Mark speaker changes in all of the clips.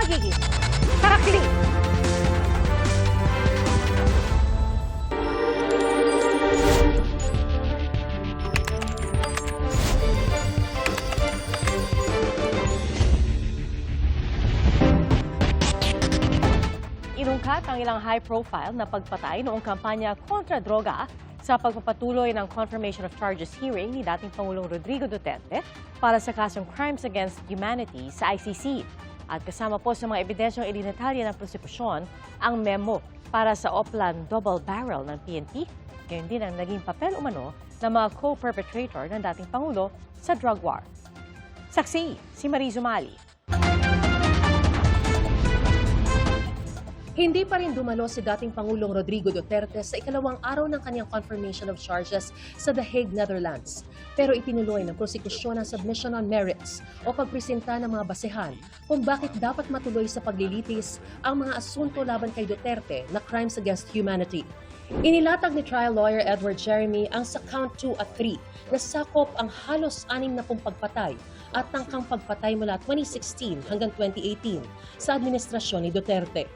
Speaker 1: magiging tarakli. Inungkat ang ilang high-profile na pagpatay noong kampanya kontra droga sa pagpapatuloy ng Confirmation of Charges hearing ni dating Pangulong Rodrigo Duterte para sa kasong Crimes Against Humanity sa ICC. At kasama po sa mga ebidensyang idinetalya ng prosekusyon ang memo para sa Oplan Double Barrel ng PNP. Ngayon din ang naging papel umano ng mga co-perpetrator ng dating Pangulo sa drug war. Saksi, si Marie Zumali. Hindi pa rin dumalo si dating Pangulong Rodrigo Duterte sa ikalawang araw ng kanyang confirmation of charges sa The Hague, Netherlands. Pero itinuloy ng prosekusyon ang submission on merits o pagpresenta ng mga basehan kung bakit dapat matuloy sa paglilitis ang mga asunto laban kay Duterte na crimes against humanity. Inilatag ni trial lawyer Edward Jeremy ang sa count 2 at 3 na sakop ang halos 60 pagpatay at tangkang pagpatay mula 2016 hanggang 2018 sa administrasyon ni Duterte.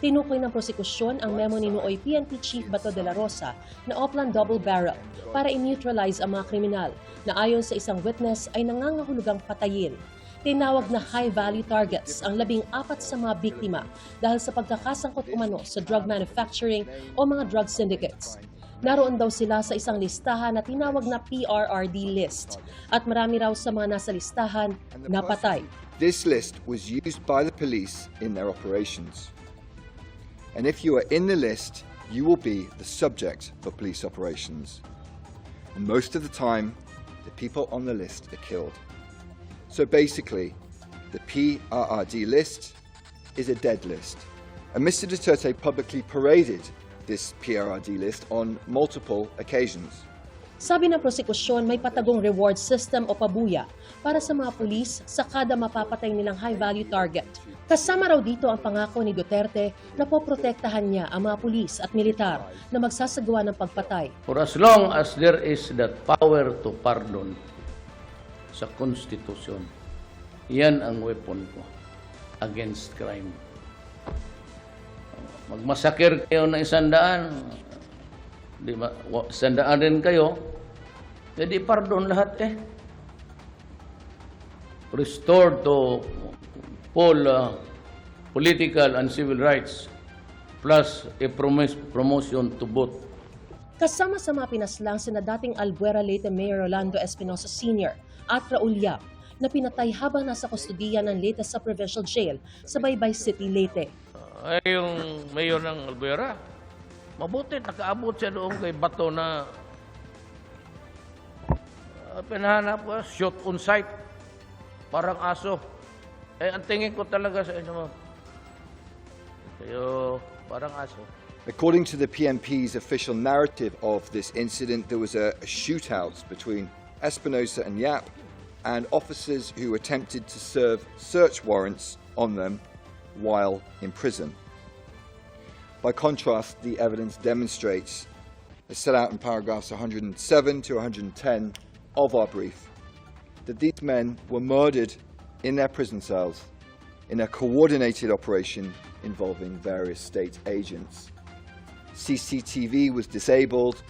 Speaker 1: Tinukoy ng prosekusyon ang memo ni Nooy PNP Chief Bato de la Rosa na Oplan Double Barrel para i-neutralize ang mga kriminal na ayon sa isang witness ay nangangahulugang patayin. Tinawag na high-value targets ang 14 sa mga biktima dahil sa pagkakasangkot umano sa drug manufacturing o mga drug syndicates. Naroon daw sila sa isang listahan na tinawag na PRRD list at marami raw sa mga nasa listahan napatay.
Speaker 2: This list was used by the police in their operations. And if you are in the list, you will be the subject of police operations. And most of the time, the people on the list are killed. So basically, the PRRD list is a dead list. And Mr. Duterte publicly paraded this PRRD list on multiple occasions.
Speaker 1: Sabi ng prosekusyon, may patagong reward system o pabuya para sa mga pulis sa kada mapapatay nilang high-value target. Kasama raw dito ang pangako ni Duterte na poprotektahan niya ang mga pulis at militar na magsasagawa ng pagpatay.
Speaker 3: For as long as there is that power to pardon sa konstitusyon, yan ang weapon ko against crime. Magmasakir kayo ng 100, di ba, 100 din kayo, jadi pardon lahat Restored to full political and civil rights, plus a promotion to both.
Speaker 1: Kasama sa mga pinaslang sina dating Albuera Leyte Mayor Rolando Espinosa Sr. at Raul Yap na pinatay habang nasa kustudiya ng Leyte sa Provincial Jail sa Baybay City, Leyte.
Speaker 3: Yung mayor ng Albuera, mabuti nakaabot siya doon kay Bato na pinahanap ko, shoot on sight, parang aso. Ang tingin ko talaga sa inyo, parang aso.
Speaker 2: According to the PNP's official narrative of this incident, there was a shootout between Espinosa and Yap and officers who attempted to serve search warrants on them while in prison. By contrast, the evidence demonstrates, as set out in paragraphs 107 to 110 of our brief, that these men were murdered in their prison cells in a coordinated operation involving various state agents. CCTV was disabled,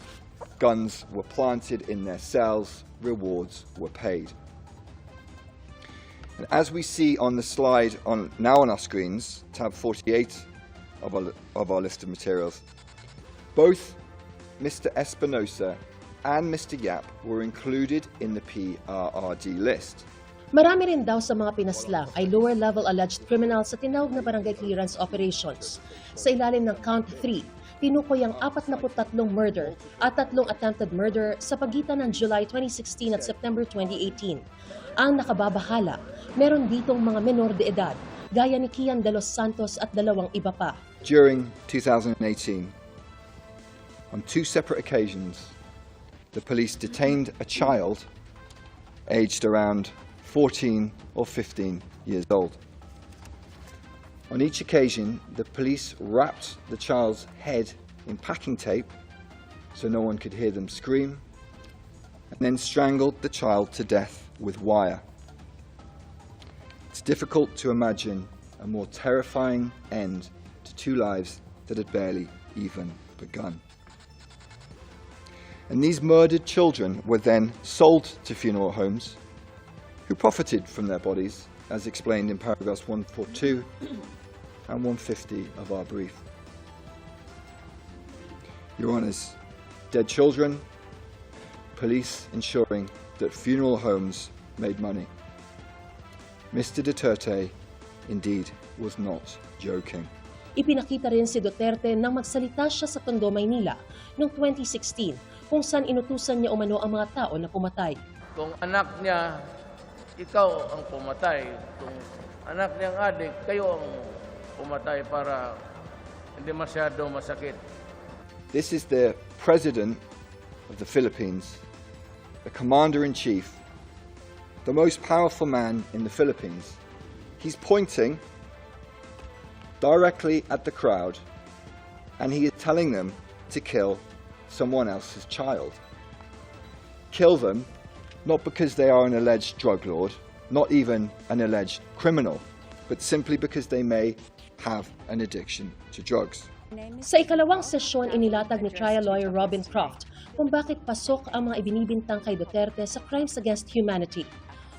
Speaker 2: guns were planted in their cells, rewards were paid. And as we see on the slide now on our screens, tab 48 of our list of materials, both Mr. Espinosa and Mr. Yap were included in the PRRD list.
Speaker 1: Marami rin daw sa mga pinaslang ay lower-level alleged criminals sa tinawag na barangay clearance operations. Sa ilalim ng count 3, tinukoy ang 43 murder at 3 attempted murder sa pagitan ng July 2016 at September 2018. Ang nakababahala, meron ditong mga menor de edad, gaya ni Kian de los Santos at 2 iba pa.
Speaker 2: During 2018, on 2 separate occasions, the police detained a child aged around 14 or 15 years old. On each occasion, the police wrapped the child's head in packing tape so no one could hear them scream, and then strangled the child to death with wire. It's difficult to imagine a more terrifying end to two lives that had barely even begun. And these murdered children were then sold to funeral homes, who profited from their bodies, as explained in paragraphs 142 and 150 of our brief. Your Honours, dead children, police ensuring that funeral homes made money. Mr. Duterte indeed was not joking.
Speaker 1: Ipinakita rin si Duterte nang magsalita siya sa Tondo, Maynila noong 2016 kung saan inutusan niya umano ang mga tao na pumatay.
Speaker 3: Kung anak niya, ikaw ang pumatay. Kung anak niyang adik, kayo ang pumatay para hindi masyado masakit.
Speaker 2: This is the President of the Philippines, the Commander-in-Chief, the most powerful man in the Philippines. He's pointing directly at the crowd and he is telling them to kill someone else's child. Kill them not because they are an alleged drug lord, not even an alleged criminal, but simply because they may have an addiction to drugs.
Speaker 1: Sa ikalawang sesyon, inilatag ni trial lawyer Robin Croft kung bakit pasok ang mga ibinibintang kay Duterte sa crimes against humanity.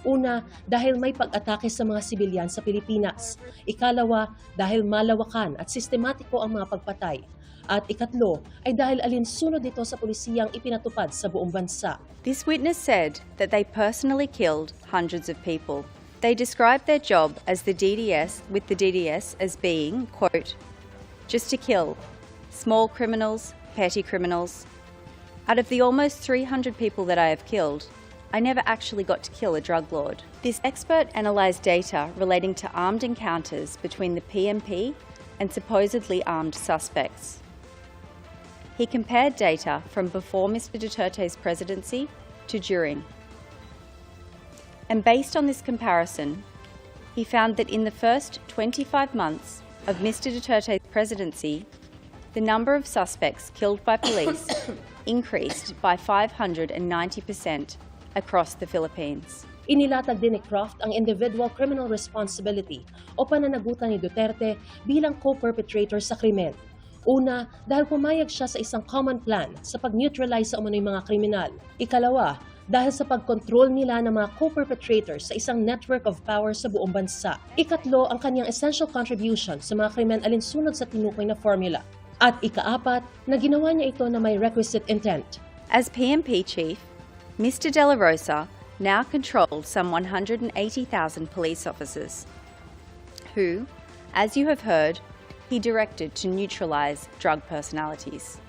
Speaker 1: Una, dahil may pag-atake sa mga sibilyan sa Pilipinas. Ikalawa, dahil malawakan at sistematiko ang mga pagpatay. At ikatlo, ay dahil alinsunod ito sa pulisiyang ipinatupad sa buong bansa.
Speaker 4: This witness said that they personally killed hundreds of people. They described their job as the DDS, with the DDS as being, quote, just to kill small criminals, petty criminals. Out of the almost 300 people that I have killed, I never actually got to kill a drug lord. This expert analysed data relating to armed encounters between the PMP and supposedly armed suspects. He compared data from before Mr. Duterte's presidency to during. And based on this comparison, he found that in the first 25 months of Mr. Duterte's presidency, the number of suspects killed by police increased by 590% across the Philippines.
Speaker 1: Inilatag din ni Croft ang individual criminal responsibility o pananagutan ni Duterte bilang co-perpetrator sa krimen. Una, dahil pumayag siya sa isang common plan sa pag-neutralize sa umano'y mga kriminal. Ikalawa, dahil sa pag-control nila ng mga co-perpetrators sa isang network of power sa buong bansa. Ikatlo, ang kanyang essential contribution sa mga krimen alinsunod sa tinukoy na formula. At ikaapat, na ginawa niya ito na may requisite intent.
Speaker 4: As PMP chief, Mr. De La Rosa now controlled some 180,000 police officers, who, as you have heard, he directed to neutralize drug personalities.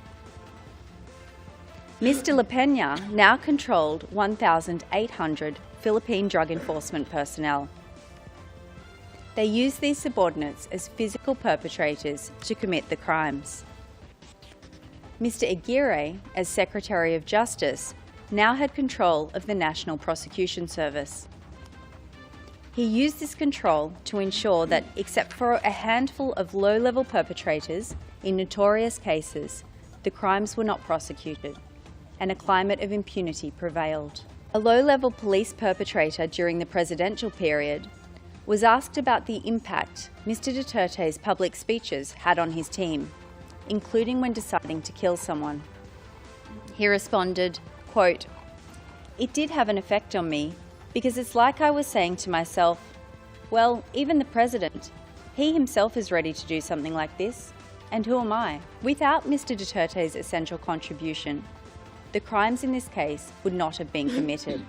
Speaker 4: Mr. La Peña now controlled 1,800 Philippine drug enforcement personnel. They used these subordinates as physical perpetrators to commit the crimes. Mr. Aguirre, as Secretary of Justice, now had control of the National Prosecution Service. He used this control to ensure that, except for a handful of low-level perpetrators in notorious cases, the crimes were not prosecuted, and a climate of impunity prevailed. A low-level police perpetrator during the presidential period was asked about the impact Mr. Duterte's public speeches had on his team, including when deciding to kill someone. He responded, quote, "It did have an effect on me, because it's like I was saying to myself, well, even the president, he himself is ready to do something like this, and who am I?" Without Mr. Duterte's essential contribution, the crimes in this case would not have been committed,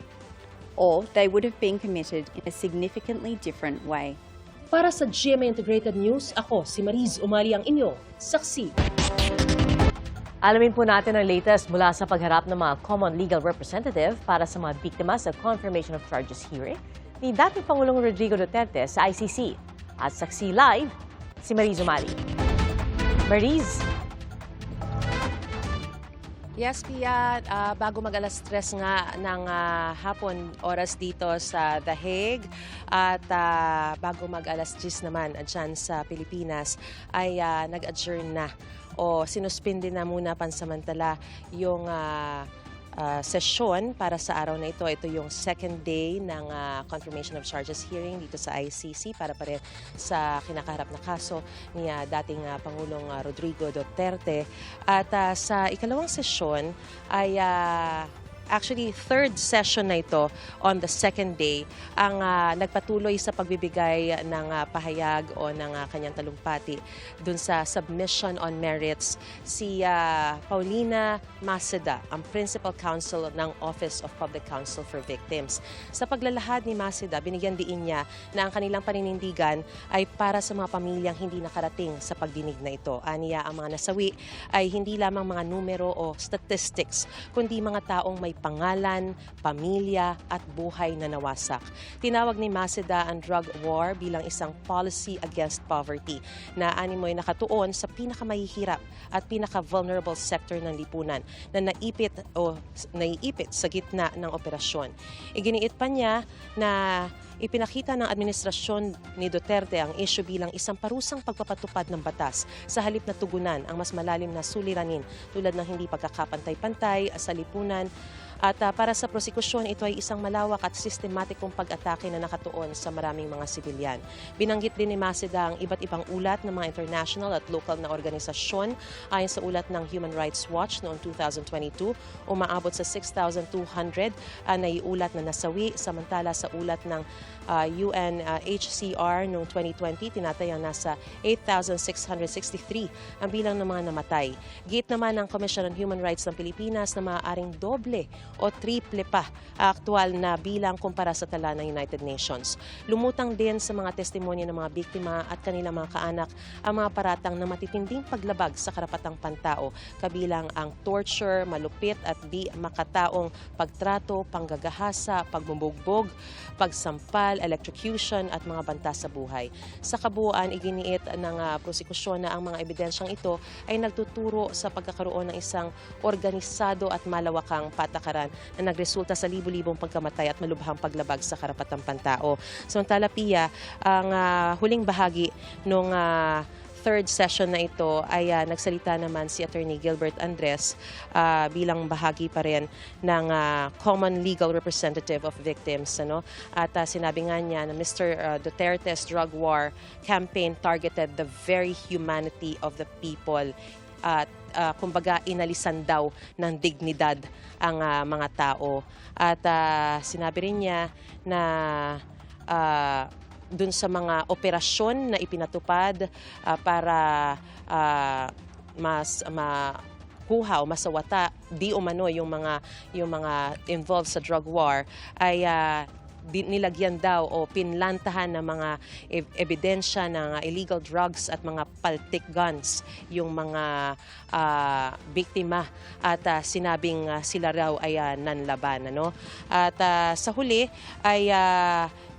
Speaker 4: or they would have been committed in a significantly different way.
Speaker 1: Para sa GMA Integrated News, ako si Mariz Umali ang inyong saksi.
Speaker 5: Alamin po natin ang latest mula sa pagharap ng mga common legal representative para sa mga biktima sa confirmation of charges hearing ni dating Pangulong Rodrigo Duterte sa ICC. At saksi live, si Mariz Umali. Mariz.
Speaker 6: Yes, Pia, bago mag-alas 3 nga ng hapon oras dito sa The Hague at bago mag-alas 10 naman dyan sa Pilipinas ay nag-adjourn na o sinuspindi na muna pansamantala yung sesyon para sa araw na ito. Ito yung second day ng confirmation of charges hearing dito sa ICC para pa rin sa kinakaharap na kaso ni dating Pangulong Rodrigo Duterte. At sa ikalawang sesyon ay actually, third session na ito on the second day ang nagpatuloy sa pagbibigay ng pahayag o ng kanyang talumpati dun sa submission on merits si Paulina Maceda, ang Principal Counsel ng Office of Public Counsel for Victims. Sa paglalahad ni Maceda, binigyan diin niya na ang kanilang paninindigan ay para sa mga pamilyang hindi nakarating sa pagdinig na ito. Aniya, ang mga nasawi ay hindi lamang mga numero o statistics, kundi mga taong may pangalan, pamilya at buhay na nawasak. Tinawag ni Maceda ang drug war bilang isang policy against poverty na animoy nakatuon sa pinakamahihirap at pinaka-vulnerable sector ng lipunan na naiipit sa gitna ng operasyon. Iginiit pa niya na ipinakita ng administrasyon ni Duterte ang issue bilang isang parusang pagpapatupad ng batas sa halip na tugunan ang mas malalim na suliranin tulad ng hindi pagkakapantay-pantay sa lipunan. At para sa prosekusyon, ito ay isang malawak at sistematikong pag-atake na nakatuon sa maraming mga sibilyan. Binanggit din ni Maceda ang iba't ibang ulat ng mga international at local na organisasyon. Ayon sa ulat ng Human Rights Watch noong 2022, umaabot sa 6,200 na iulat na nasawi, samantala sa ulat ng UNHCR noong 2020, tinatayang nasa 8,663 ang bilang ng mga namatay. Gate naman ng Commission on Human Rights ng Pilipinas na maaaring doble o triple pa aktual na bilang kumpara sa tala ng United Nations. Lumutang din sa mga testimonya ng mga biktima at kanilang mga kaanak ang mga paratang na matitinding paglabag sa karapatang pantao, kabilang ang torture, malupit at di makataong pagtrato, panggagahasa, pagbubugbog, pagsampal, electrocution at mga banta sa buhay. Sa kabuuan, iginiit ng prosekusyon na ang mga ebidensyang ito ay nagtuturo sa pagkakaroon ng isang organisado at malawakang patakaran na nagresulta sa libu-libong pagkamatay at malubhang paglabag sa karapatang pantao. Samantala, Pia, ang huling bahagi nung third session na ito ay nagsalita naman si Attorney Gilbert Andres bilang bahagi pa rin ng Common Legal Representative of Victims. At sinabi nga niya na Mr. Duterte's drug war campaign targeted the very humanity of the people. At kumbaga inalisan daw ng dignidad ang mga tao. At sinabi rin niya na dun sa mga operasyon na ipinatupad para mas makuha o masawata di umano yung mga involved sa drug war ay nilagyan daw o pinlantahan ng mga ebidensya ng illegal drugs at mga paltic guns yung mga biktima at sinabing sila raw ay nanlaban. At sa huli ay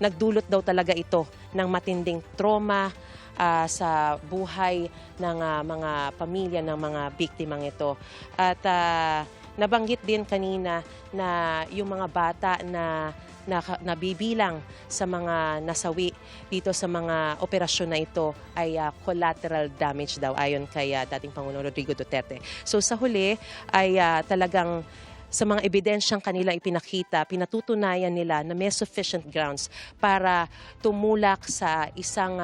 Speaker 6: nagdulot daw talaga ito ng matinding trauma sa buhay ng mga pamilya ng mga biktimang ito. At nabanggit din kanina na yung mga bata na nabibilang sa mga nasawi dito sa mga operasyon na ito ay collateral damage daw ayon kay dating Pangulong Rodrigo Duterte. So sa huli ay talagang sa mga ebidensyang kanilang ipinakita, pinatutunayan nila na may sufficient grounds para tumulak sa isang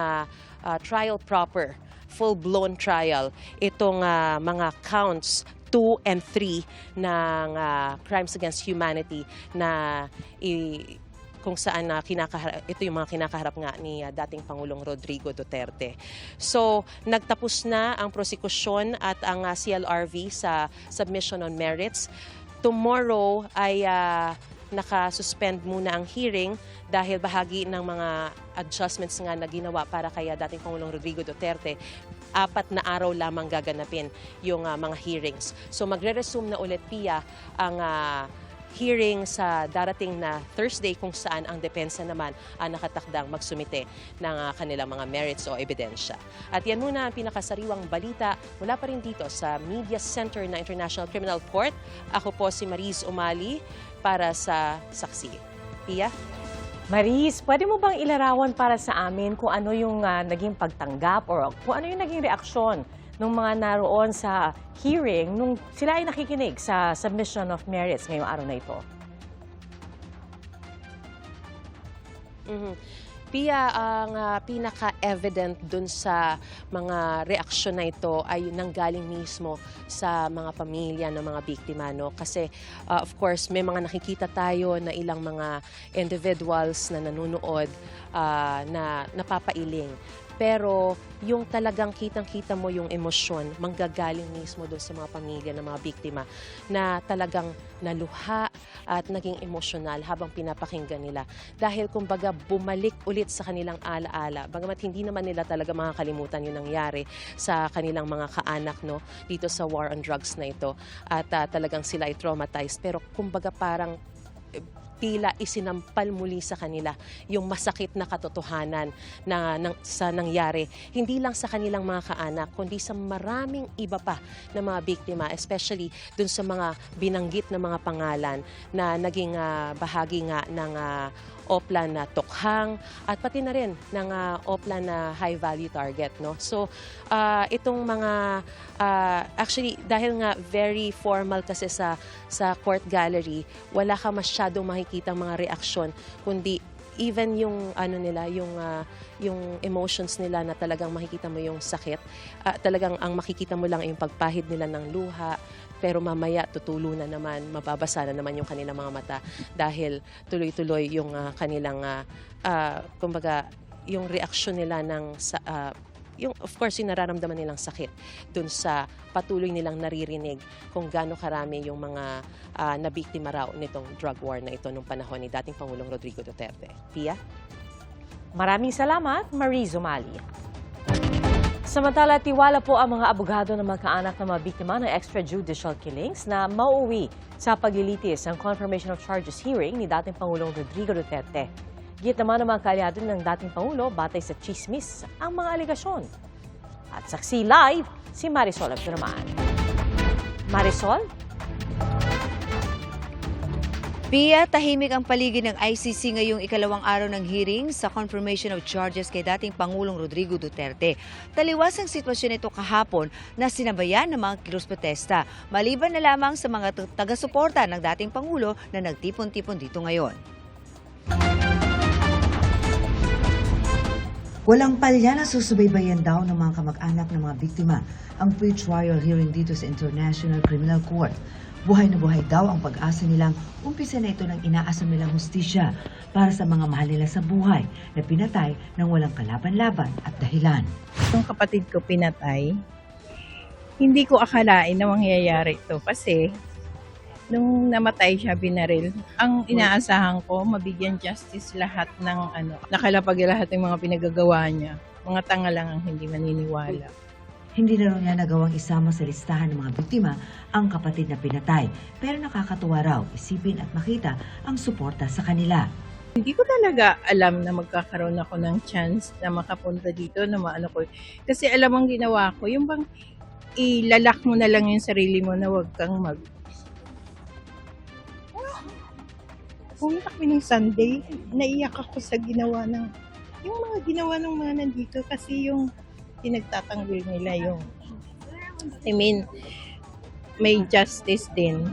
Speaker 6: trial proper, full-blown trial, itong mga counts 2 and 3 ng crimes against humanity na kung saan ito yung mga kinakaharap nga ni dating Pangulong Rodrigo Duterte. So, nagtapos na ang prosekusyon at ang CLRV sa submission on merits. Tomorrow ay nakasuspend muna ang hearing dahil bahagi ng mga adjustments nga na ginawa para kay dating Pangulong Rodrigo Duterte. 4 na araw lamang gaganapin yung mga hearings. So magre-resume na ulit, Pia, ang hearing sa darating na Thursday kung saan ang depensa naman nakatakdang magsumite ng kanilang mga merits o ebidensya. At yan muna ang pinakasariwang balita mula pa rin dito sa Media Center ng International Criminal Court. Ako po si Mariz Umali para sa Saksi. Pia?
Speaker 5: Mariz, pwede mo bang ilarawan para sa amin kung ano yung naging pagtanggap o kung ano yung naging reaksyon ng mga naroon sa hearing nung sila ay nakikinig sa submission of merits ngayong araw na ito?
Speaker 6: Pia, ang pinaka-evident dun sa mga reaksyon na ito ay nanggaling mismo sa mga pamilya ng mga biktima. No? Kasi of course, may mga nakikita tayo na ilang mga individuals na nanonood na napapailing. Pero yung talagang kitang-kita mo yung emosyon, manggagaling mismo doon sa mga pamilya ng mga biktima na talagang naluha at naging emosyonal habang pinapakinggan nila. Dahil kumbaga bumalik ulit sa kanilang alaala. Bagamat hindi naman nila talaga makakalimutan yung nangyari sa kanilang mga kaanak dito sa war on drugs na ito. At talagang sila ay traumatized. Pero kumbaga parang tila isinampal muli sa kanila yung masakit na katotohanan sa nangyari. Hindi lang sa kanilang mga kaanak, kundi sa maraming iba pa na mga biktima, especially dun sa mga binanggit na mga pangalan na naging bahagi nga ng Oplan na Tokhang at pati na rin ng Oplan na high value target. No? So itong mga actually dahil nga very formal kasi sa court gallery, wala ka masyadong makikitang mga reaksyon kundi even yung yung emotions nila na talagang makikita mo yung sakit, talagang ang makikita mo lang yung pagpahid nila ng luha. Pero mamaya tutulo na naman, mababasa na naman yung kanilang mga mata dahil tuloy-tuloy yung kanilang, kumbaga, yung reaksyon nila yung of course yung nararamdaman nilang sakit dun sa patuloy nilang naririnig kung gaano karami yung mga nabiktima raw nitong drug war na ito nung panahon ni dating Pangulong Rodrigo Duterte. Pia?
Speaker 5: Maraming salamat, Marie Zumali. Samantala, tiwala po ang mga abogado ng magkaanak ng mga biktima ng extrajudicial killings na mauuwi sa paglilitis ang confirmation of charges hearing ni dating Pangulong Rodrigo Duterte. Git naman ng mga kaalyado ng dating Pangulo batay sa chismis ang mga alegasyon. At saksi live, si Marisol Abdurrahman. Marisol?
Speaker 7: Pia, tahimik ang paligid ng ICC ngayong ikalawang araw ng hearing sa confirmation of charges kay dating Pangulong Rodrigo Duterte. Taliwas ang sitwasyon nito kahapon na sinabayan ng mga kilos protesta, maliban na lamang sa mga taga-suporta ng dating Pangulo na nagtipon-tipon dito ngayon.
Speaker 8: Walang palya na susubaybayan daw ng mga kamag-anak ng mga biktima ang pre-trial hearing dito sa International Criminal Court. Buhay na buhay daw ang pag-asa nilang umpisa na ito ng inaasam nilang hustisya para sa mga mahal nila sa buhay na pinatay ng walang kalaban-laban at dahilan.
Speaker 9: Yung kapatid ko pinatay, hindi ko akalain na mangyayari ito kasi nung namatay siya, binaril, ang inaasahan ko, mabigyan justice lahat ng nakalapag lahat ng mga pinagagawa niya. Mga tanga lang ang hindi maniniwala.
Speaker 8: Hindi na raw niya nagawang isama sa listahan ng mga biktima ang kapatid na pinatay. Pero nakakatuwa raw isipin at makita ang suporta sa kanila.
Speaker 9: Hindi ko talaga alam na magkakaroon ako ng chance na makapunta dito na maano ko. Kasi alam ang ginawa ko, yung bang ilalak mo na lang yung sarili mo na wag kang Pumunta kami ng Sunday, naiyak ako sa ginawa ng mga nandito kasi yung pinagtatanggol nila yung, may justice din.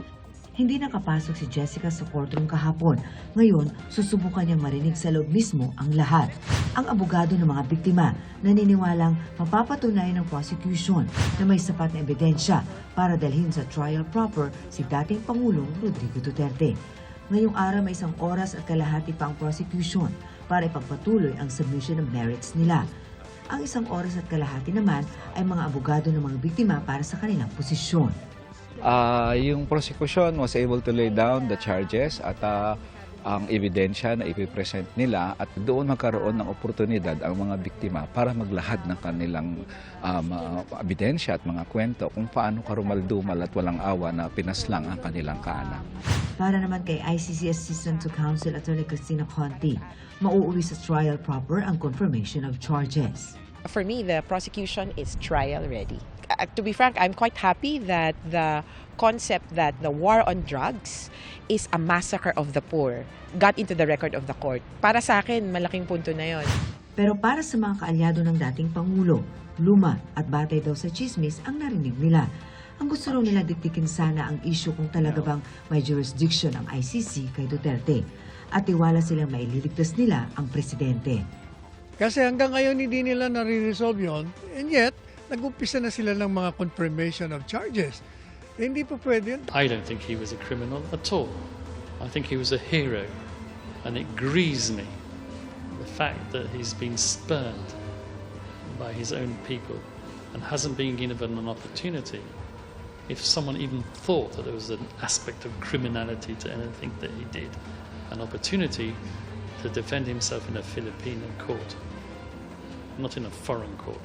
Speaker 8: Hindi nakapasok si Jessica sa courtroom kahapon. Ngayon, susubukan niyang marinig sa loob mismo ang lahat. Ang abogado ng mga biktima naniniwalang mapapatunayan ng prosecution na may sapat na ebidensya para dalhin sa trial proper si dating Pangulong Rodrigo Duterte. Ngayong araw may 1 oras at kalahati pa ang prosecution para ipagpatuloy ang submission of merits nila. Ang 1 oras at kalahati naman ay mga abogado ng mga biktima para sa kanilang posisyon.
Speaker 10: Yung prosecution was able to lay down the charges at ang ebidensya na ipipresent nila at doon magkaroon ng oportunidad ang mga biktima para maglahad ng kanilang ebidensya at mga kwento kung paano karumaldumal at walang awa na pinaslang ang kanilang kaanak.
Speaker 8: Para naman kay ICC Assistant to Counsel Attorney Cristina Conti, mauuwi sa trial proper ang confirmation of charges.
Speaker 11: For me, the prosecution is trial ready. To be frank, I'm quite happy that the concept that the war on drugs is a massacre of the poor got into the record of the court. Para sa akin, malaking punto na yon.
Speaker 8: Pero para sa mga kaalyado ng dating Pangulo, luma at batay daw sa chismis ang narinig nila. Ang gusto raw nila dikdikin sana ang issue kung talaga bang may jurisdiction ang ICC kay Duterte. At tiwala silang maililigtas nila ang presidente.
Speaker 12: Kasi hanggang ngayon hindi nila nare-resolve yun, and yet, nag-umpisa na sila ng mga confirmation of charges. Hindi po pwede yun.
Speaker 13: I don't think he was a criminal at all. I think he was a hero. And it grieves me, the fact that he's been spurned by his own people and hasn't been given an opportunity. If someone even thought that there was an aspect of criminality to anything that he did, an opportunity to defend himself in a Filipino court, not in a foreign court.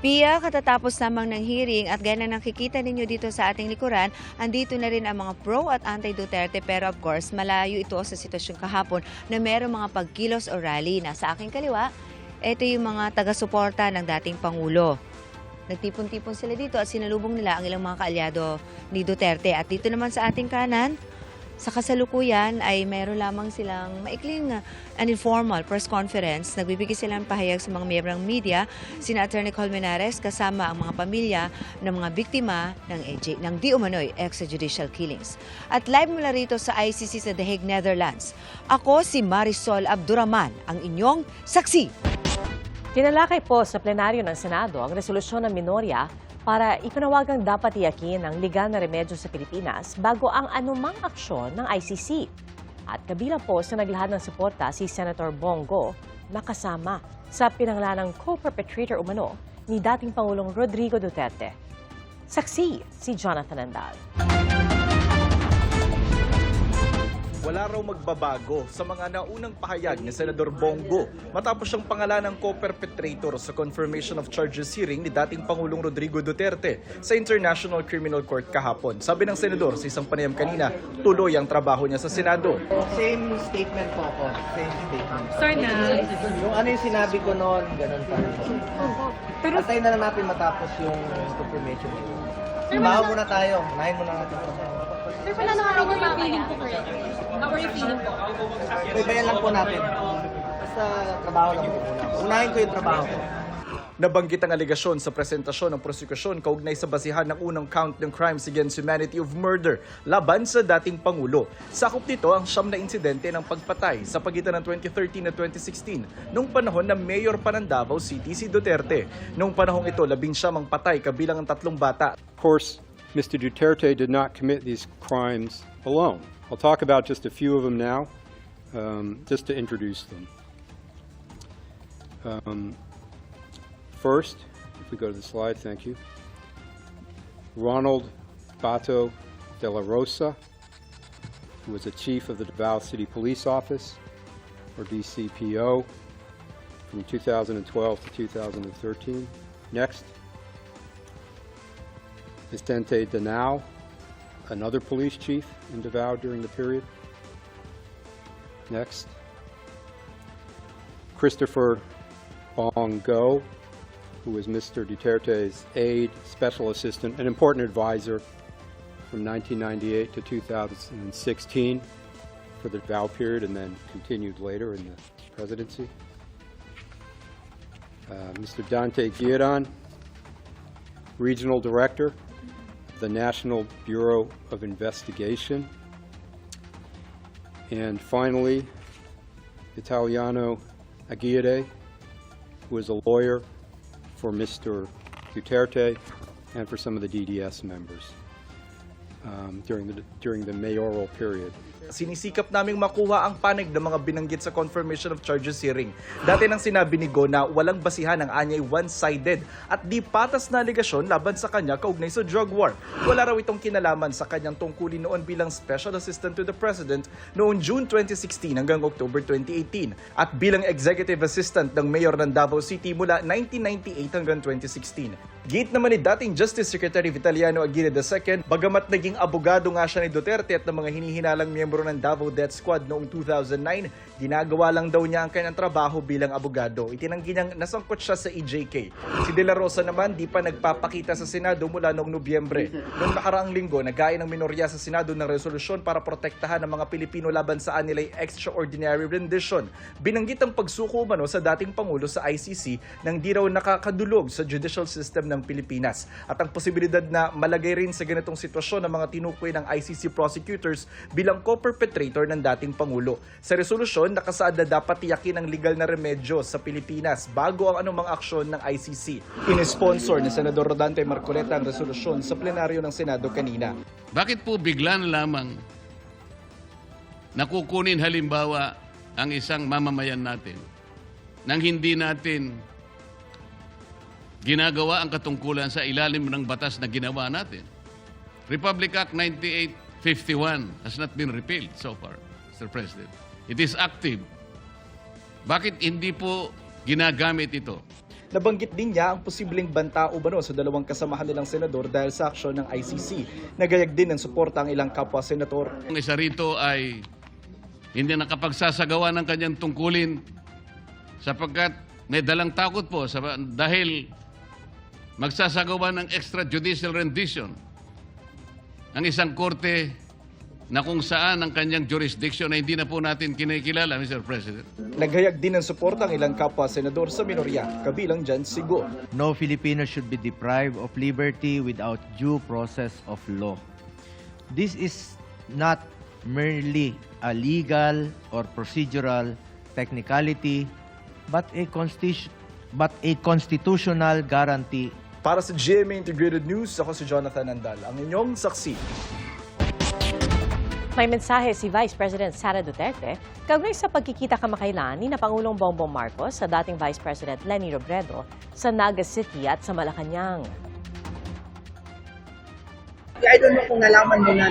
Speaker 7: Pia, katatapos lamang ng hearing at gaya na nakikita ninyo dito sa ating likuran, andito na rin ang mga pro at anti-Duterte pero of course malayo ito sa sitwasyon kahapon na merong mga pagkilos o rally. Nasa aking kaliwa, ito yung mga taga-suporta ng dating Pangulo. Nagtipon-tipon sila dito at sinalubong nila ang ilang mga kaalyado ni Duterte. At dito naman sa ating kanan, sa kasalukuyan ay mayroon lamang silang maikling an informal press conference. Nagbibigay silang pahayag sa mga miyembro ng media, sina Attorney Colmenares kasama ang mga pamilya ng mga biktima ng di umano'y extrajudicial killings. At live mula rito sa ICC sa The Hague, Netherlands, ako si Marisol Abduraman, ang inyong saksi.
Speaker 5: Tinalakay po sa plenaryo ng Senado ang resolusyon ng minorya para ipanawagang dapat tiyakin ang legal na remedyo sa Pilipinas bago ang anumang aksyon ng ICC. At kabilang po sa naglahad ng suporta si Senator Bongo na kasama sa pinanglanang co-perpetrator umano ni dating Pangulong Rodrigo Duterte. Saksi si Jonathan Andal.
Speaker 14: Wala raw magbabago sa mga naunang pahayag ni Senador Bongo matapos siyang pangalan ng co-perpetrator sa confirmation of charges hearing ni dating Pangulong Rodrigo Duterte sa International Criminal Court kahapon. Sabi ng senador sa isang panayam kanina, tuloy ang trabaho niya sa Senado.
Speaker 15: Same statement po ako. Same statement.
Speaker 6: Sorry na.
Speaker 15: Yung ano yung sinabi ko noon, ganun pa rin. Pero antayin na lang natin matapos yung confirmation. Trabaho muna tayo. Unahin muna natin trabaho.
Speaker 6: Sir, wala na how are you feeling po? How are you feeling po?
Speaker 15: Ibayan lang po natin. Basta trabaho lang po muna. Unahin ko yung trabaho ko.
Speaker 14: Nabanggit ang alegasyon sa presentasyon ng prosekusyon kaugnay sa basihan ng unang count ng crimes against humanity of murder laban sa dating Pangulo. Sakop dito ang 9 na insidente ng pagpatay sa pagitan ng 2013 at 2016 noong panahon na mayor pa ng Davao City si Duterte. Noong panahong ito, 19 ang patay kabilang ang 3 bata.
Speaker 16: Of course, Mr. Duterte did not commit these crimes alone. I'll talk about just a few of them now, just to introduce them. First, if we go to the slide, thank you. Ronald Bato de la Rosa, who was a chief of the Davao City Police Office, or DCPO, from 2012 to 2013. Next. Vicente Danao, another police chief in Davao during the period. Next. Christopher Bongo, who was Mr. Duterte's aide, special assistant, an important advisor from 1998 to 2016 for the Davao period and then continued later in the presidency. Mr. Dante Guiaran, regional director of the National Bureau of Investigation. And finally, Italiano Aguirre, who is a lawyer for Mr. Duterte and for some of the DDS members during the mayoral period.
Speaker 14: Sinisikap naming makuha ang panig ng mga binanggit sa confirmation of charges hearing. Dati nang sinabi ni Go na walang basihan ang anyay one-sided at di patas na alegasyon laban sa kanya kaugnay sa drug war. Wala raw itong kinalaman sa kanyang tungkulin noon bilang Special Assistant to the President noong June 2016 hanggang October 2018 at bilang Executive Assistant ng Mayor ng Davao City mula 1998 hanggang 2016. Gate naman ni dating Justice Secretary Vitaliano Aguirre II, bagamat naging abogado nga siya ni Duterte at ng mga hinihinalang miyembro ng Davao Death Squad noong 2009, ginagawa lang daw niya ang kanyang trabaho bilang abogado. Itinanggi niyang nasangkot siya sa EJK. Si De La Rosa naman di pa nagpapakita sa Senado mula noong Nobyembre. Noong nakaraang linggo, naghain ng minorya sa Senado ng resolusyon para protektahan ang mga Pilipino laban sa anilay extraordinary rendition. Binanggit ang pagsuko umano sa dating Pangulo sa ICC nang di raw nakakadulog sa judicial system ng Pilipinas. At ang posibilidad na malagay rin sa ganitong sitwasyon ng mga tinukoy ng ICC prosecutors bilang co-perpetrator ng dating Pangulo. Sa resolusyon, nakasaad na dapat tiyakin ang legal na remedyo sa Pilipinas bago ang anumang aksyon ng ICC. Inisponsor ni Senador Rodante Marcoleta ang resolusyon sa plenaryo ng Senado kanina.
Speaker 3: Bakit po bigla na lamang nakukunin halimbawa ang isang mamamayan natin nang hindi natin ginagawa ang katungkulan sa ilalim ng batas na ginawa natin? Republic Act 9851 has not been repealed so far, Mr. President. It is active. Bakit hindi po ginagamit ito?
Speaker 14: Nabanggit din niya ang posibleng banta umano sa dalawang kasamahan nilang senador dahil sa aksyon ng ICC. Nagayag din ng suporta ang ilang kapwa-senator.
Speaker 3: Ang isa rito ay hindi nakapagsasagawa ng kanyang tungkulin sapagkat may dalang takot po dahil magsasagawa ng extrajudicial rendition ang isang korte na kung saan ang kanyang jurisdiction ay hindi na po natin kinikilala, Mr. President.
Speaker 14: Naghayag din ng suporta ang ilang kapwa-senador sa minorya, kabilang dyan si Go.
Speaker 15: No Filipino should be deprived of liberty without due process of law. This is not merely a legal or procedural technicality, but a constitutional guarantee.
Speaker 14: Para sa GMA Integrated News, ako si Jonathan Andal, ang inyong saksi.
Speaker 5: May mensahe si Vice President Sara Duterte kaugnay sa pagkikita kamakailan ni Pangulong Bongbong Marcos sa dating Vice President Leni Robredo sa Naga City at sa Malacanang.
Speaker 17: I don't know kung nalaman mo na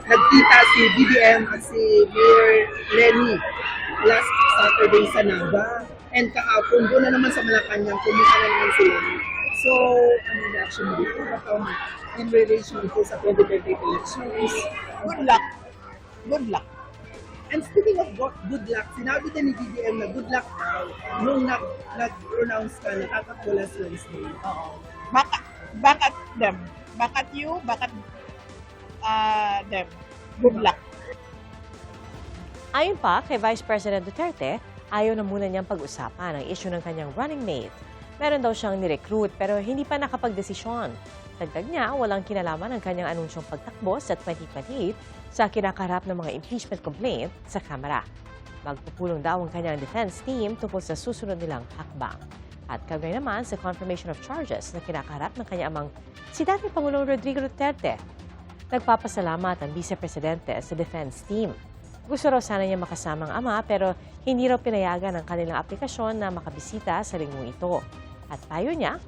Speaker 17: nagkita si BBM at si Mayor Leni last Saturday sa Naga. And kahapon, doon na naman sa Malacanang, kumita na naman sila. So, ano na reaction mo dito? In relation to sa 2028 elections, good luck. Good luck. And speaking of good luck, sinabi din ni BBM na good luck daw nung nag-pronounce ka na tatakbo last Wednesday.
Speaker 9: Back at them. Back at you, back at them. Good luck.
Speaker 5: Ayon pa kay Vice President Duterte, ayaw na muna niyang pag-usapan ang issue ng kanyang running mate. Meron daw siyang nirecruit pero hindi pa nakapagdesisyon. Dagdag niya, walang kinalaman ang kanyang anunsyong pagtakbo sa 2028 sa kinakaharap ng mga impeachment complaint sa Kamara. Magpupulong daw ang kanyang defense team tungkol sa susunod nilang hakbang. At kaugnay naman sa confirmation of charges na kinakaharap ng kanyang amang si dating Pangulong Rodrigo Duterte. Nagpapasalamat ang Vice Presidente sa defense team. Gusto raw sana niya makasama ang ama pero hindi raw pinayagan ang kanilang aplikasyon na makabisita sa linggong ito. At payo niya,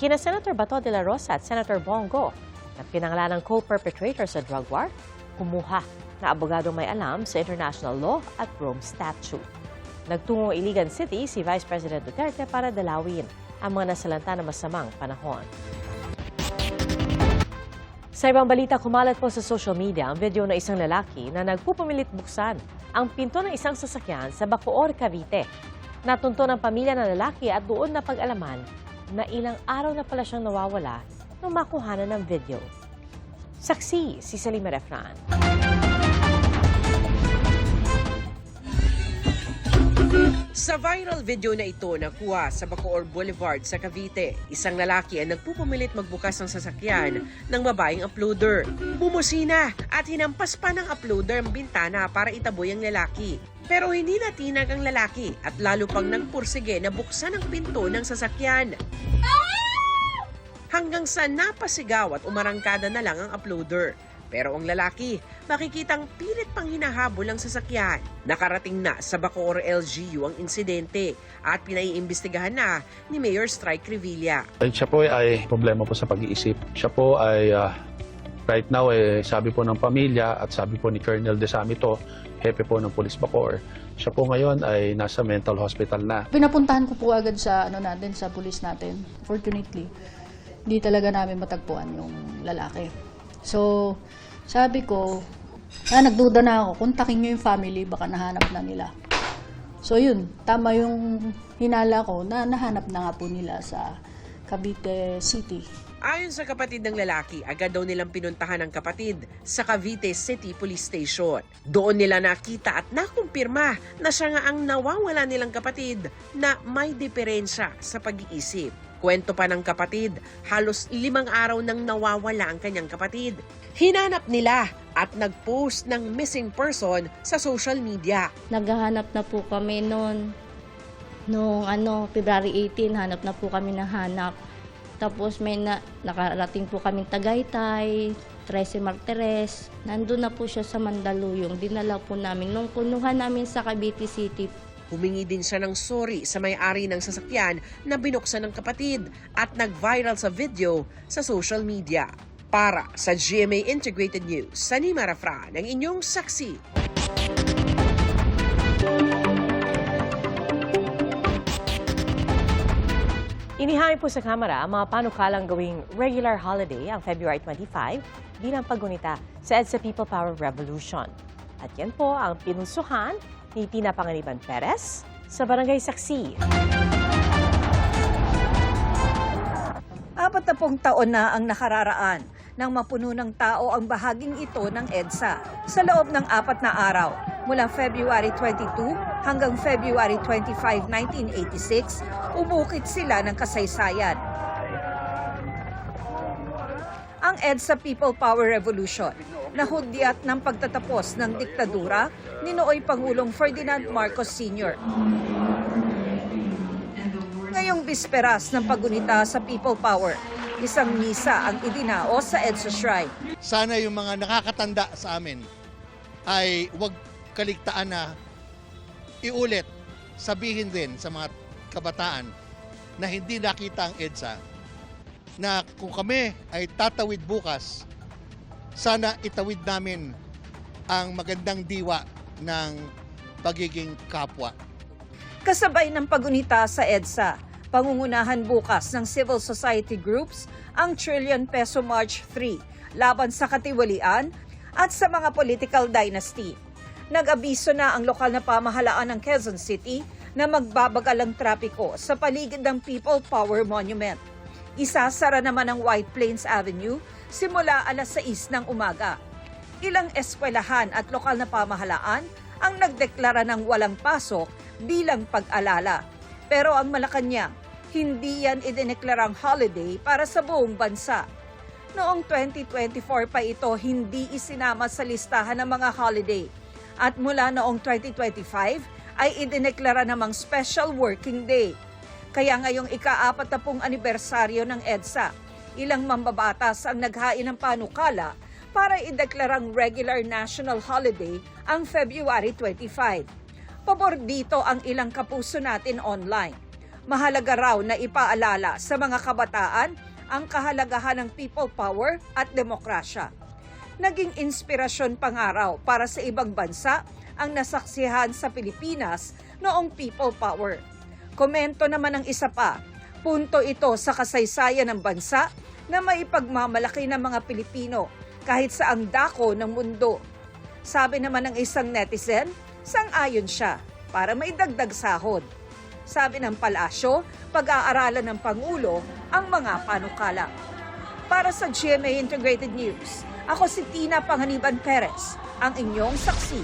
Speaker 5: kina Senator Bato de la Rosa at Senator Bongo na pinangalanang co-perpetrator sa drug war, kumuha na abogado may alam sa international law at Rome Statute. Nagtungo Iligan City si Vice President Duterte para dalawin ang mga nasalanta na masamang panahon. Sa ibang balita, kumalat po sa social media ang video ng isang lalaki na nagpupumilit buksan ang pinto ng isang sasakyan sa Bacoor, Cavite. Natunto ng pamilya ng lalaki at doon na pag-alaman na ilang araw na pala siyang nawawala nung makuhanan ng video. Saksi si Salima Refran.
Speaker 18: Sa viral video na ito nakuha sa Bacoor Boulevard sa Cavite, isang lalaki ang nagpupumilit magbukas ng sasakyan ng babaeng uploader. Bumusina at hinampas pa ng uploader ang bintana para itaboy ang lalaki. Pero hindi natinag ang lalaki at lalo pang nagpursige na buksan ang pinto ng sasakyan. Hanggang sa napasigaw at umarangkada na lang ang uploader. Pero ang lalaki, makikitang pilit pang hinahabol ang sasakyan. Nakarating na sa Bacoor LGU ang insidente at pinaiimbestigahan na ni Mayor Strike Revilla.
Speaker 19: Siya po ay problema po sa pag-iisip. Siya po ay right now sabi po ng pamilya at sabi po ni Colonel Desamito, hepe po ng Police Bacoor, siya po ngayon ay nasa mental hospital na.
Speaker 20: Pinapuntahan ko po agad sa sa police natin, fortunately. Di talaga namin matagpuan yung lalaki. So, sabi ko, nagduda na ako, kontakin nyo yung family, baka nahanap na nila. So yun, tama yung hinala ko na nahanap na nga po nila sa Cavite City.
Speaker 18: Ayon sa kapatid ng lalaki, agad daw nilang pinuntahan ng kapatid sa Cavite City Police Station. Doon nila nakita at nakumpirma na siya nga ang nawawala nilang kapatid na may diferensya sa pag-iisip. Kwento pa ng kapatid, halos 5 araw nang nawawala ang kanyang kapatid. Hinanap nila at nag-post ng missing person sa social media.
Speaker 21: Naghahanap na po kami noong February 18, hanap na po kami ng hanap. Tapos may nakarating po kaming Tagaytay, 13 Martires. Nandun na po siya sa Mandaluyong. Dinala po namin. Nung kunuha namin sa Cavite City,
Speaker 18: Humingi din siya ng sorry sa may-ari ng sasakyan na binuksan ng kapatid at nag-viral sa video sa social media. Para sa GMA Integrated News, Sanima Rafran, ang inyong saksi.
Speaker 5: Inihain po sa Kamara ang mga panukalang gawing regular holiday ang February 25 bilang paggunita sa EDSA People Power Revolution. At yan po ang pinunsuhan ni Tina Panganiban Perez sa Barangay Saksi.
Speaker 22: 40 taon na ang nakararaan nang mapuno ng tao ang bahaging ito ng EDSA sa loob ng 4 na araw mula February 22 hanggang February 25, 1986, umukit sila ng kasaysayan. Ang EDSA People Power Revolution na hudyat ng pagtatapos ng diktadura ni nooy Pangulong Ferdinand Marcos Sr. Ngayong bisperas ng paggunita sa People Power, isang misa ang idinaos sa EDSA Shrine.
Speaker 23: Sana yung mga nakakatanda sa amin ay huwag kaligtaan na iulit, sabihin din sa mga kabataan na hindi nakita ang EDSA na kung kami ay tatawid bukas, sana itawid namin ang magandang diwa ng pagiging kapwa.
Speaker 22: Kasabay ng pagunita sa EDSA, pangungunahan bukas ng civil society groups ang Trillion Peso March 3 laban sa katiwalian at sa mga political dynasty. Nag-abiso na ang lokal na pamahalaan ng Quezon City na magbabagal ang trapiko sa paligid ng People Power Monument. Isasara naman ang White Plains Avenue simula alas 6 ng umaga. Ilang eskwelahan at lokal na pamahalaan ang nagdeklara ng walang pasok bilang pag-alala. Pero ang Malacanang, hindi yan idineklarang holiday para sa buong bansa. Noong 2024 pa ito hindi isinama sa listahan ng mga holiday. At mula noong 2025 ay idineklara namang special working day. Kaya ngayong ika-40 anibersaryo ng EDSA, ilang mambabatas ang naghain ng panukala para ideklarang regular national holiday ang February 25. Pabor dito ang ilang kapuso natin online. Mahalaga raw na ipaalala sa mga kabataan ang kahalagahan ng people power at demokrasya. Naging inspirasyon pangaraw para sa ibang bansa ang nasaksihan sa Pilipinas noong people power. Komento naman ng isa pa, punto ito sa kasaysayan ng bansa na maipagmamalaki ng mga Pilipino kahit saang dako ng mundo. Sabi naman ng isang netizen, sang-ayon siya para maidagdag sahod. Sabi ng palasyo, pag-aaralan ng Pangulo ang mga panukala. Para sa GMA Integrated News, ako si Tina Panganiban Perez, ang inyong saksi.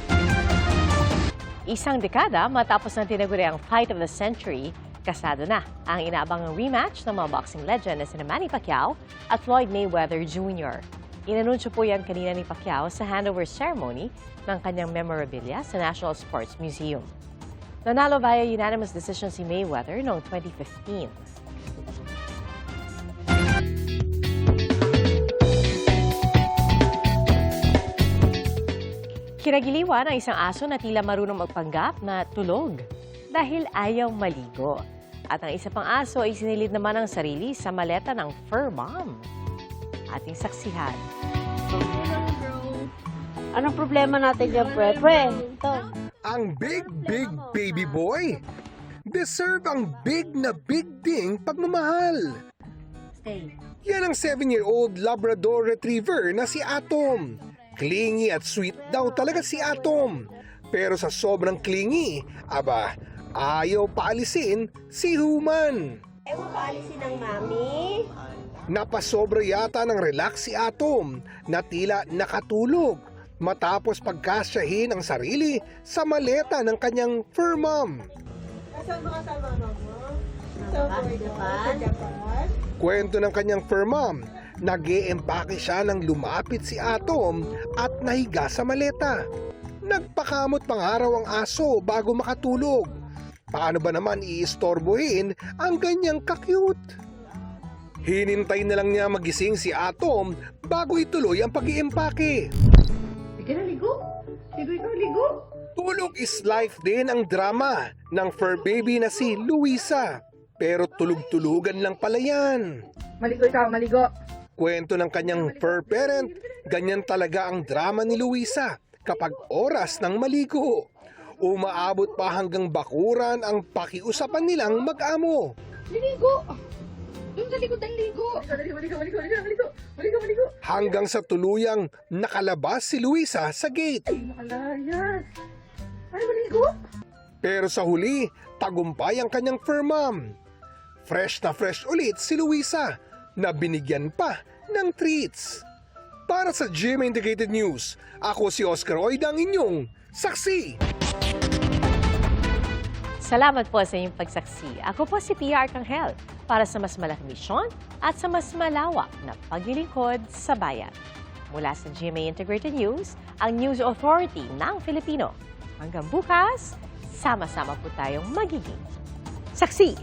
Speaker 5: Isang dekada matapos ng tinaguriang Fight of the Century, kasado na ang inaabangang rematch ng mga boxing legend na sina Manny Pacquiao at Floyd Mayweather Jr. Inanunsyo po yan kanina ni Pacquiao sa handover ceremony ng kanyang memorabilia sa National Sports Museum. Nanalo via unanimous decision si Mayweather noong 2015. Kinagiliwan ang isang aso na tila marunong magpanggap na tulog dahil ayaw maligo. At ang isa pang aso ay sinilid naman ang sarili sa maleta ng fur bomb. Ating saksihan.
Speaker 24: Anong problema natin dyan, Pre? Ito.
Speaker 25: Ang big baby boy. Deserve ang big na big ding pagmamahal.
Speaker 24: Stay.
Speaker 25: Yan ang 7-year-old Labrador Retriever na si Atom. Clingy at sweet daw talaga si Atom. Pero sa sobrang clingy, ayaw paalisin si Human.
Speaker 24: Ayaw paalisin ng mami.
Speaker 25: Napasobra yata ng relax si Atom na tila nakatulog matapos pagkasyahin ang sarili sa maleta ng kanyang fur mom.
Speaker 24: Nasaan mga kasama mo? Sa Japan?
Speaker 25: Kwento ng kanyang fur mom, nag-e-empake siya nang lumapit si Atom at nahiga sa maleta. Nagpakamot pang araw ang aso bago makatulog. Paano ba naman iistorbohin ang ganyang ka-cute? Hinintay na lang niya magising si Atom bago ituloy ang pag-iimpake.
Speaker 24: Sige na, ligo. Ligo ikaw, ligo.
Speaker 25: Tulog is life din ang drama ng fur baby na si Luisa. Pero tulog-tulugan lang pala yan.
Speaker 24: Maligo ikaw, maligo.
Speaker 25: Kwento ng kanyang fur parent, ganyan talaga ang drama ni Luisa kapag oras ng maligo. Umaabot pa hanggang bakuran ang pakiusapan nilang mag-amo.
Speaker 24: Ligo. Doon sa likod ng ligo. Maligo.
Speaker 25: Hanggang sa tuluyang nakalabas si Luisa sa gate.
Speaker 24: Nakalayas. Ay, maligo.
Speaker 25: Pero sa huli, tagumpay ang kanyang fur mom. Fresh na fresh ulit si Luisa na binigyan pa ng treats. Para sa GMA Integrated News, ako si Oscar Oida, ang inyong saksi.
Speaker 5: Salamat po sa inyong pagsaksi. Ako po si Pia Arcangel para sa mas malaking misyon at sa mas malawak na paglilingkod sa bayan. Mula sa GMA Integrated News, ang News Authority ng Filipino. Hanggang bukas, sama-sama po tayong magiging saksi.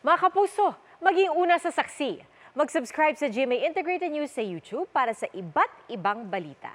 Speaker 5: Mga kapuso, maging una sa saksi. Mag-subscribe sa GMA Integrated News sa YouTube para sa iba't ibang balita.